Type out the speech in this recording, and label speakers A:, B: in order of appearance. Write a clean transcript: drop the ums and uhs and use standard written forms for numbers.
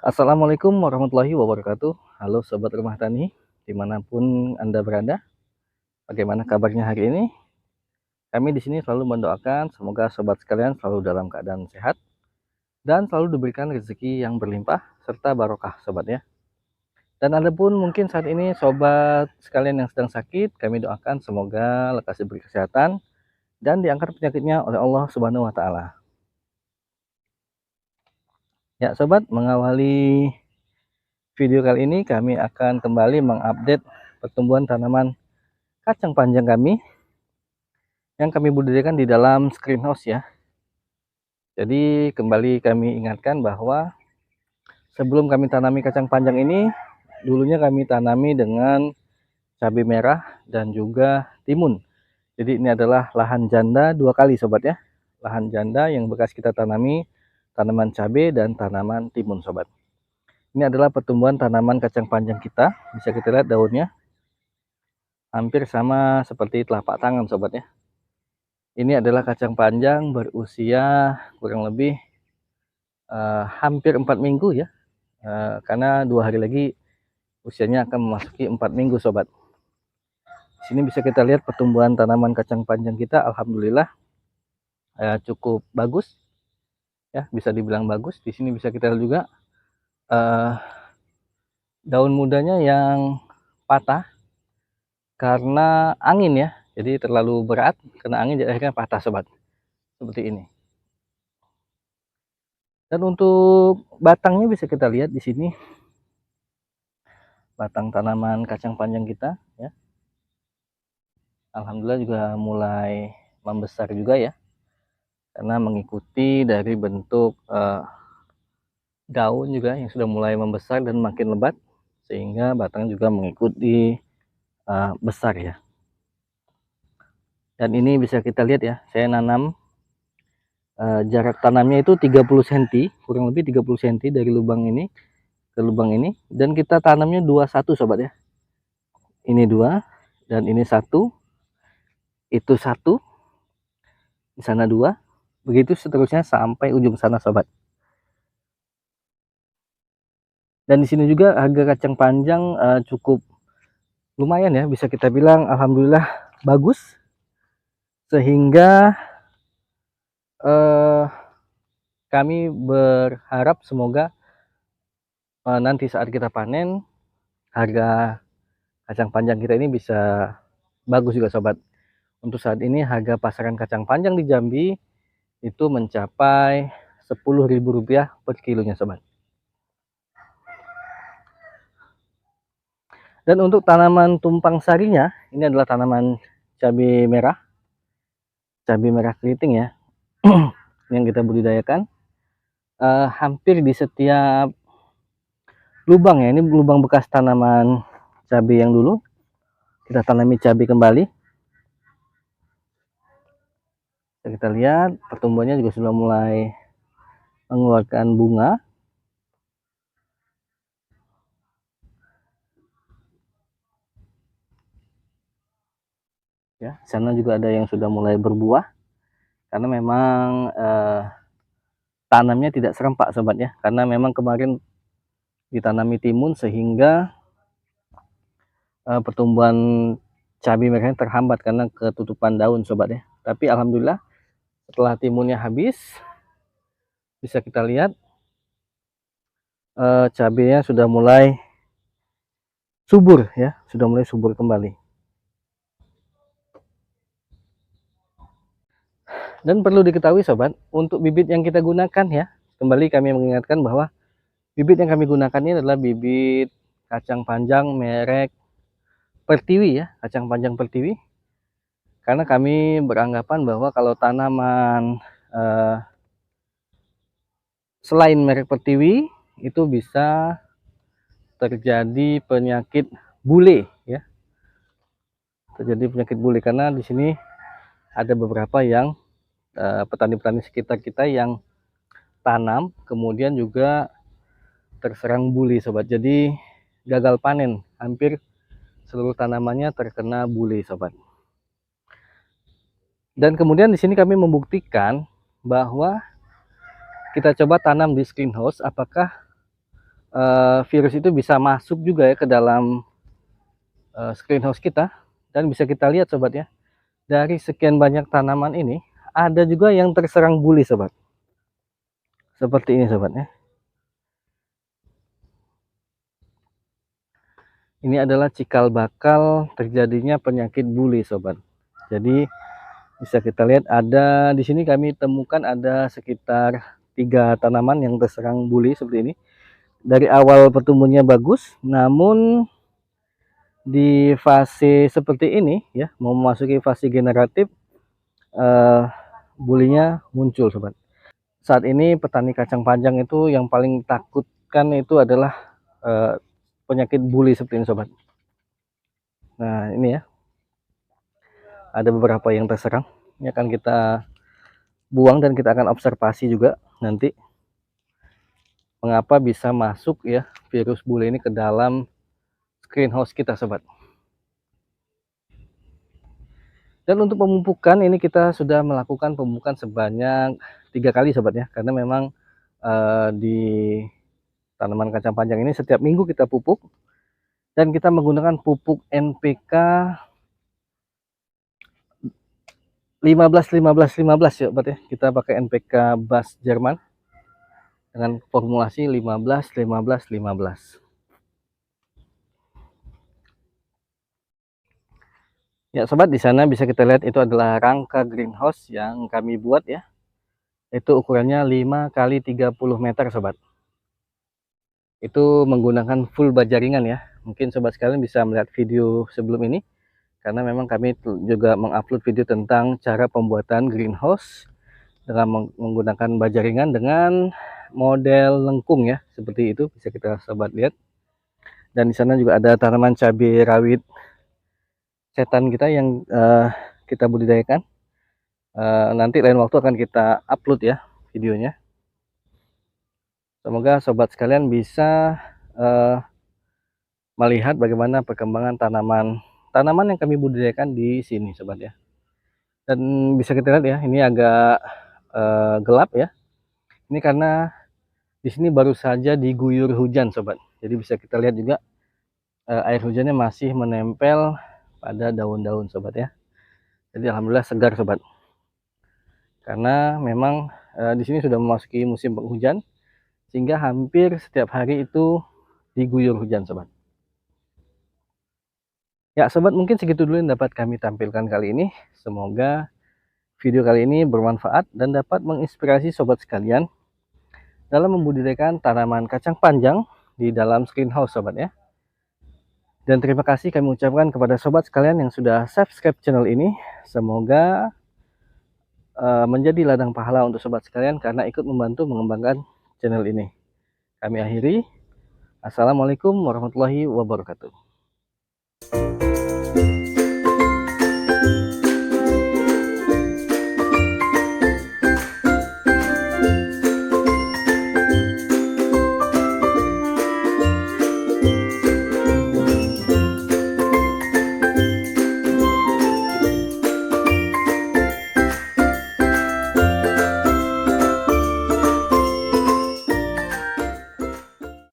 A: Assalamualaikum warahmatullahi wabarakatuh. Halo Sobat Rumah Tani, dimanapun Anda berada. Bagaimana kabarnya hari ini? Kami di sini selalu mendoakan semoga sobat sekalian selalu dalam keadaan sehat dan selalu diberikan rezeki yang berlimpah serta barokah sobat ya. Dan Anda pun mungkin saat ini sobat sekalian yang sedang sakit, kami doakan semoga lekas diberi kesehatan dan diangkat penyakitnya oleh Allah Subhanahu wa taala. Ya sobat, mengawali video kali ini kami akan kembali mengupdate pertumbuhan tanaman kacang panjang kami yang kami budidayakan di dalam greenhouse ya. Jadi kembali kami ingatkan bahwa sebelum kami tanami kacang panjang ini, dulunya kami tanami dengan cabai merah dan juga timun. Jadi ini adalah lahan janda 2 kali sobat ya. Lahan janda yang bekas kita tanami tanaman cabai dan tanaman timun sobat. Ini adalah pertumbuhan tanaman kacang panjang kita. Bisa kita lihat daunnya hampir sama seperti telapak tangan sobat ya. Ini adalah kacang panjang berusia kurang lebih hampir 4 minggu ya, karena 2 hari lagi usianya akan memasuki 4 minggu sobat. Di sini bisa kita lihat pertumbuhan tanaman kacang panjang kita, alhamdulillah cukup bagus ya, bisa dibilang bagus. Di sini bisa kita lihat juga daun mudanya yang patah karena angin ya, jadi terlalu berat karena angin, jadi akhirnya patah sobat, seperti ini. Dan untuk batangnya bisa kita lihat di sini, batang tanaman kacang panjang kita ya, alhamdulillah juga mulai membesar juga ya, karena mengikuti dari bentuk daun juga yang sudah mulai membesar dan makin lebat, sehingga batang juga mengikuti besar ya. Dan ini bisa kita lihat ya, saya nanam jarak tanamnya itu 30 cm, kurang lebih 30 cm dari lubang ini ke lubang ini, dan kita tanamnya 21 sobat ya. Ini 2 dan ini 1, itu 1, di sana 2, begitu seterusnya sampai ujung sana sobat. Dan di sini juga harga kacang panjang cukup lumayan ya, bisa kita bilang alhamdulillah bagus, sehingga kami berharap semoga nanti saat kita panen harga kacang panjang kita ini bisa bagus juga sobat. Untuk saat ini harga pasaran kacang panjang di Jambi itu mencapai Rp10.000 per kilonya sobat. Dan untuk tanaman tumpang sarinya, ini adalah tanaman cabai merah keriting ya, yang kita budidayakan hampir di setiap lubang ya. Ini lubang bekas tanaman cabai yang dulu kita tanami cabai kembali. Kita lihat pertumbuhannya juga sudah mulai mengeluarkan bunga. Ya, sana juga ada yang sudah mulai berbuah, karena memang tanamnya tidak serempak sobat ya, karena memang kemarin ditanami timun sehingga pertumbuhan cabai merahnya terhambat karena ketutupan daun sobat ya. Tapi alhamdulillah setelah timunnya habis, bisa kita lihat cabainya sudah mulai subur ya, sudah mulai subur kembali. Dan perlu diketahui sobat, untuk bibit yang kita gunakan ya, kembali kami mengingatkan bahwa bibit yang kami gunakan ini adalah bibit kacang panjang merek Pertiwi ya, kacang panjang Pertiwi. Karena kami beranggapan bahwa kalau tanaman selain merek Pertiwi itu bisa terjadi penyakit bule ya. Terjadi penyakit bule karena di sini ada beberapa yang petani-petani sekitar kita yang tanam kemudian juga terserang bule sobat, jadi gagal panen, hampir seluruh tanamannya terkena bule sobat. Dan kemudian di sini kami membuktikan bahwa kita coba tanam di greenhouse, apakah virus itu bisa masuk juga ya ke dalam greenhouse kita. Dan bisa kita lihat sobat ya, dari sekian banyak tanaman ini ada juga yang terserang buli sobat, seperti ini sobat ya. Ini adalah cikal bakal terjadinya penyakit buli sobat. Jadi bisa kita lihat ada di sini, kami temukan ada sekitar 3 tanaman yang terserang buli seperti ini. Dari awal pertumbuhannya bagus, namun di fase seperti ini ya, mau memasuki fase generatif, bulinya muncul sobat. Saat ini petani kacang panjang itu yang paling takutkan itu adalah penyakit buli seperti ini sobat. Nah ini ya, ada beberapa yang terserang. Ini akan kita buang dan kita akan observasi juga nanti mengapa bisa masuk ya virus buli ini ke dalam greenhouse kita sobat. Dan untuk pemupukan ini kita sudah melakukan pemupukan sebanyak 3 kali sobat ya, karena memang di tanaman kacang panjang ini setiap minggu kita pupuk, dan kita menggunakan pupuk NPK 15 ya sobat ya. Kita pakai NPK BASF Jerman dengan formulasi 15 15 15. Ya sobat, di sana bisa kita lihat itu adalah rangka greenhouse yang kami buat ya. Itu ukurannya 5 kali 30 meter sobat. Itu menggunakan full bajaringan ya. Mungkin sobat sekalian bisa melihat video sebelum ini, karena memang kami juga mengupload video tentang cara pembuatan greenhouse dengan menggunakan bajaringan dengan model lengkung ya, seperti itu bisa kita sobat lihat. Dan di sana juga ada tanaman cabai rawit setan kita yang kita budidayakan. Nanti lain waktu akan kita upload ya videonya. Semoga sobat sekalian bisa melihat bagaimana perkembangan tanaman yang kami budidayakan di sini sobat ya. Dan bisa kita lihat ya, ini agak gelap ya. Ini karena di sini baru saja diguyur hujan sobat. Jadi bisa kita lihat juga air hujannya masih menempel pada daun-daun sobat ya. Jadi alhamdulillah segar sobat. Karena memang di sini sudah memasuki musim penghujan, sehingga hampir setiap hari itu diguyur hujan sobat. Ya sobat, mungkin segitu dulu yang dapat kami tampilkan kali ini. Semoga video kali ini bermanfaat dan dapat menginspirasi sobat sekalian dalam membudidayakan tanaman kacang panjang di dalam greenhouse sobat ya. Dan terima kasih kami ucapkan kepada sobat sekalian yang sudah subscribe channel ini. Semoga menjadi ladang pahala untuk sobat sekalian karena ikut membantu mengembangkan channel ini. Kami akhiri. Assalamualaikum warahmatullahi wabarakatuh.